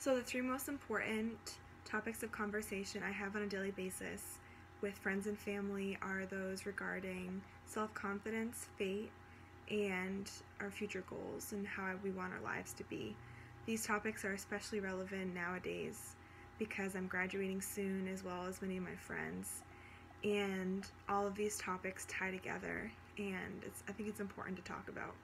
So the three most important topics of conversation I have on a daily basis with friends and family are those regarding self-confidence, fate, and our future goals and how we want our lives to be. These topics are especially relevant nowadays because I'm graduating soon, as well as many of my friends, and all of these topics tie together, and I think it's important to talk about.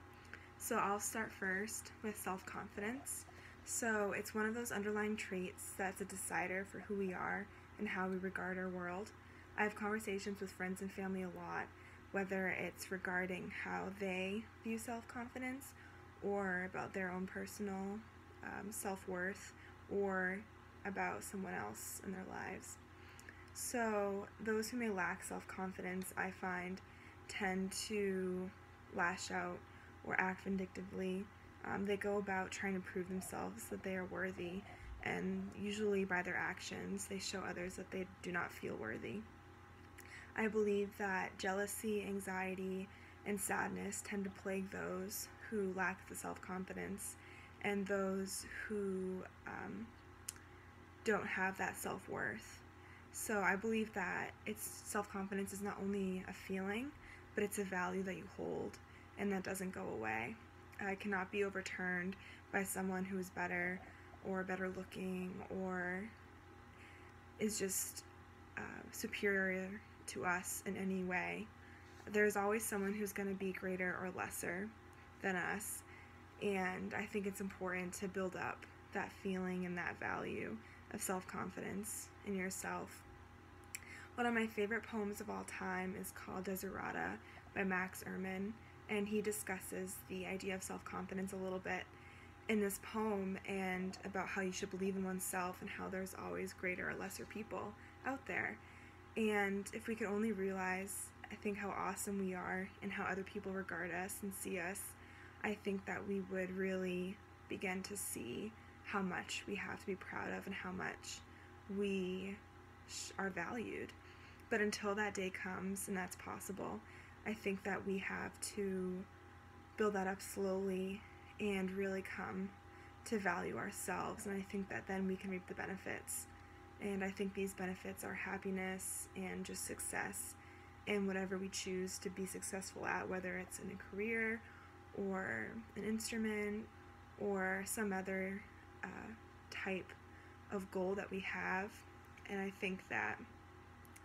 So I'll start first with self-confidence. So it's one of those underlying traits that's a decider for who we are and how we regard our world. I have conversations with friends and family a lot, whether it's regarding how they view self-confidence or about their own personal self-worth or about someone else in their lives. So those who may lack self-confidence, I find, tend to lash out or act vindictively. They go about trying to prove themselves that they are worthy, and usually by their actions they show others that they do not feel worthy. I believe that jealousy, anxiety, and sadness tend to plague those who lack the self-confidence and those who don't have that self-worth. So I believe that self-confidence is not only a feeling, but it's a value that you hold and that doesn't go away. It cannot be overturned by someone who is better or better looking or is just superior to us in any way. There's always someone who's going to be greater or lesser than us, and I think it's important to build up that feeling and that value of self-confidence in yourself. One of my favorite poems of all time is called Desiderata by Max Ehrmann, and he discusses the idea of self-confidence a little bit in this poem and about how you should believe in oneself and how there's always greater or lesser people out there. And if we could only realize, I think, how awesome we are and how other people regard us and see us, I think that we would really begin to see how much we have to be proud of and how much we are valued. But until that day comes, and that's possible, I think that we have to build that up slowly and really come to value ourselves, and I think that then we can reap the benefits. And I think these benefits are happiness and just success in whatever we choose to be successful at, whether it's in a career or an instrument or some other type of goal that we have. And I think that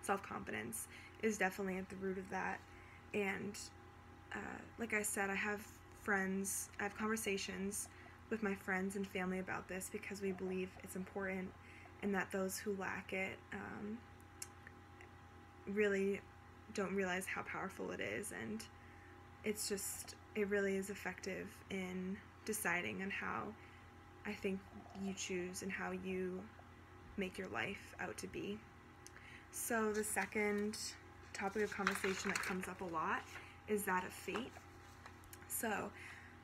self-confidence is definitely at the root of that. And like I said, I have conversations with my friends and family about this because we believe it's important, and that those who lack it really don't realize how powerful it is, and it really is effective in deciding on how I think you choose and how you make your life out to be. So the second topic of conversation that comes up a lot is that of fate. So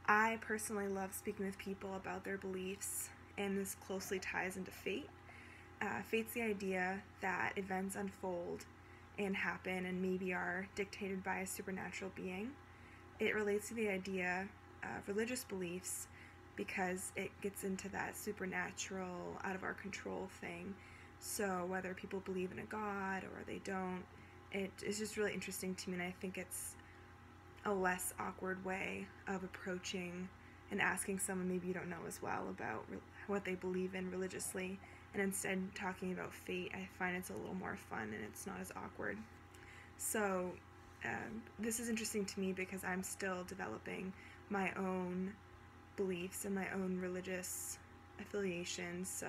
I personally love speaking with people about their beliefs, and this closely ties into fate. Fate's the idea that events unfold and happen and maybe are dictated by a supernatural being. It relates to the idea of religious beliefs because it gets into that supernatural, out of our control thing. So whether people believe in a god or they don't, it is just really interesting to me, and I think it's a less awkward way of approaching and asking someone maybe you don't know as well about what they believe in religiously, and instead talking about fate. I find it's a little more fun and it's not as awkward. So this is interesting to me because I'm still developing my own beliefs and my own religious affiliations, so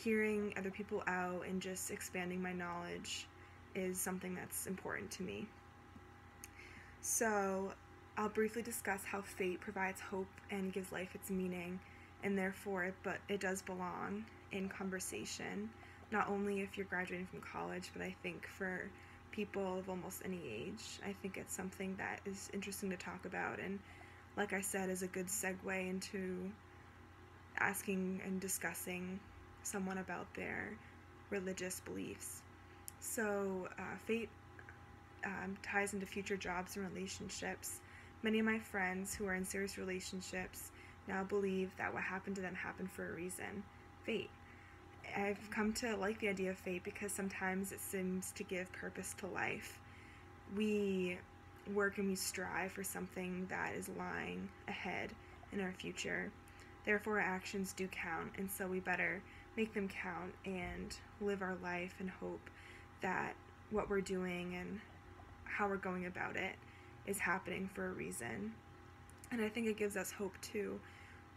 hearing other people out and just expanding my knowledge is something that's important to me. So I'll briefly discuss how fate provides hope and gives life its meaning, and therefore it does belong in conversation, not only if you're graduating from college, but I think for people of almost any age. I think it's something that is interesting to talk about, and like I said, is a good segue into asking and discussing someone about their religious beliefs. So fate ties into future jobs and relationships. Many of my friends who are in serious relationships now believe that what happened to them happened for a reason, fate. I've come to like the idea of fate because sometimes it seems to give purpose to life. We work and we strive for something that is lying ahead in our future. Therefore, our actions do count, and so we better make them count and live our life and hope that what we're doing and how we're going about it is happening for a reason. And I think it gives us hope too.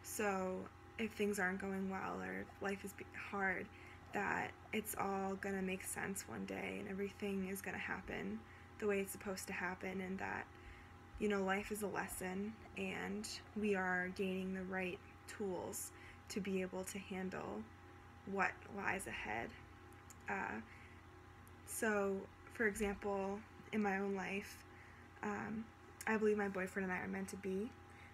So if things aren't going well or if life is hard, that it's all going to make sense one day and everything is going to happen the way it's supposed to happen, and that, life is a lesson and we are gaining the right tools to be able to handle what lies ahead. So, for example, in my own life, I believe my boyfriend and I are meant to be.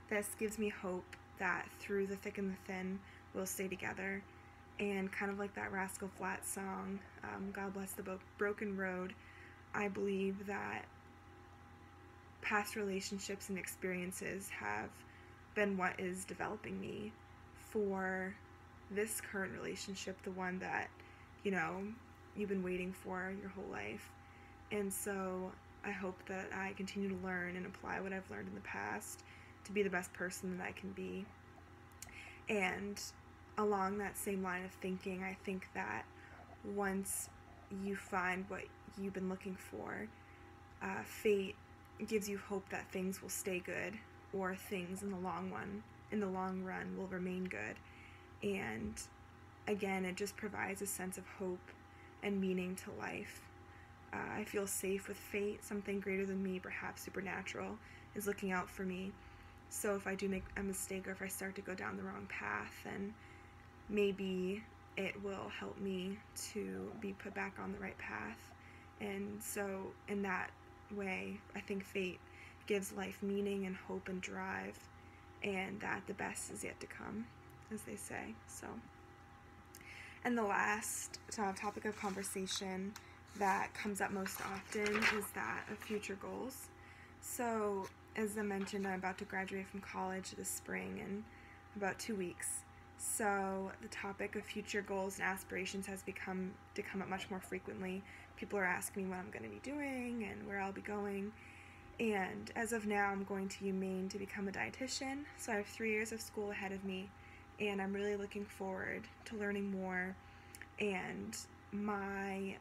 This gives me hope that through the thick and the thin, we'll stay together. And kind of like that Rascal Flatts song, God Bless the Broken Road, I believe that past relationships and experiences have been what is developing me for this current relationship, the one that, you've been waiting for your whole life. And so I hope that I continue to learn and apply what I've learned in the past to be the best person that I can be. And along that same line of thinking, I think that once you find what you've been looking for, fate gives you hope that things will stay good, or things in the long run will remain good. And again, it just provides a sense of hope and meaning to life. I feel safe with fate. Something greater than me, perhaps supernatural, is looking out for me. So if I do make a mistake or if I start to go down the wrong path, then maybe it will help me to be put back on the right path. And so in that way, I think fate gives life meaning and hope and drive, and that the best is yet to come, as they say. So, and the last topic of conversation that comes up most often is that of future goals. So, as I mentioned, I'm about to graduate from college this spring in about 2 weeks. So the topic of future goals and aspirations has come up much more frequently. People are asking me what I'm going to be doing and where I'll be going. And as of now, I'm going to UMaine to become a dietitian. So I have 3 years of school ahead of me, and I'm really looking forward to learning more. And my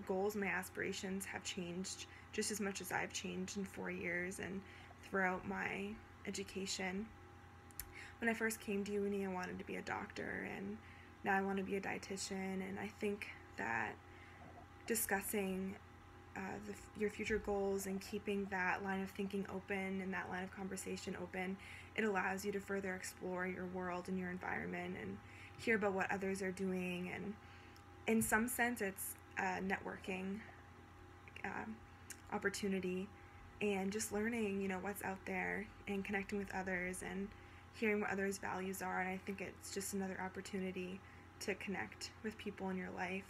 goals, my aspirations have changed just as much as I've changed in 4 years and throughout my education. When I first came to uni, I wanted to be a doctor, and now I want to be a dietitian. And I think that discussing your future goals and keeping that line of thinking open and that line of conversation open, it allows you to further explore your world and your environment and hear about what others are doing. And in some sense, it's a networking opportunity, and just learning, what's out there and connecting with others and hearing what others' values are. And I think it's just another opportunity to connect with people in your life,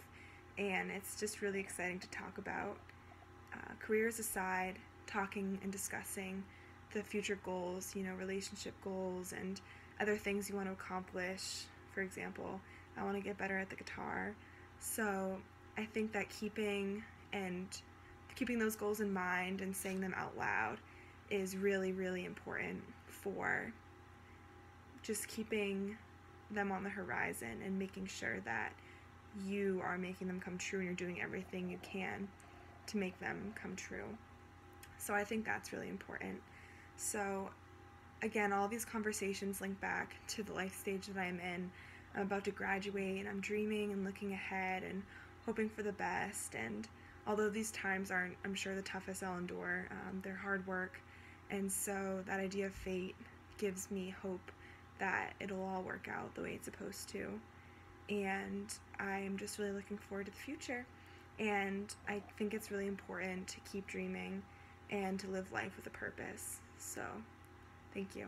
and it's just really exciting to talk about. Careers aside, talking and discussing the future goals, relationship goals and other things you want to accomplish. For example, I want to get better at the guitar. So I think that keeping those goals in mind and saying them out loud is really, really important for just keeping them on the horizon and making sure that you are making them come true and you're doing everything you can to make them come true. So I think that's really important. So again, all these conversations link back to the life stage that I'm in. I'm about to graduate, and I'm dreaming and looking ahead and hoping for the best. And although these times aren't, I'm sure, the toughest I'll endure, they're hard work. And so that idea of fate gives me hope that it'll all work out the way it's supposed to. And I'm just really looking forward to the future. And I think it's really important to keep dreaming and to live life with a purpose. So, thank you.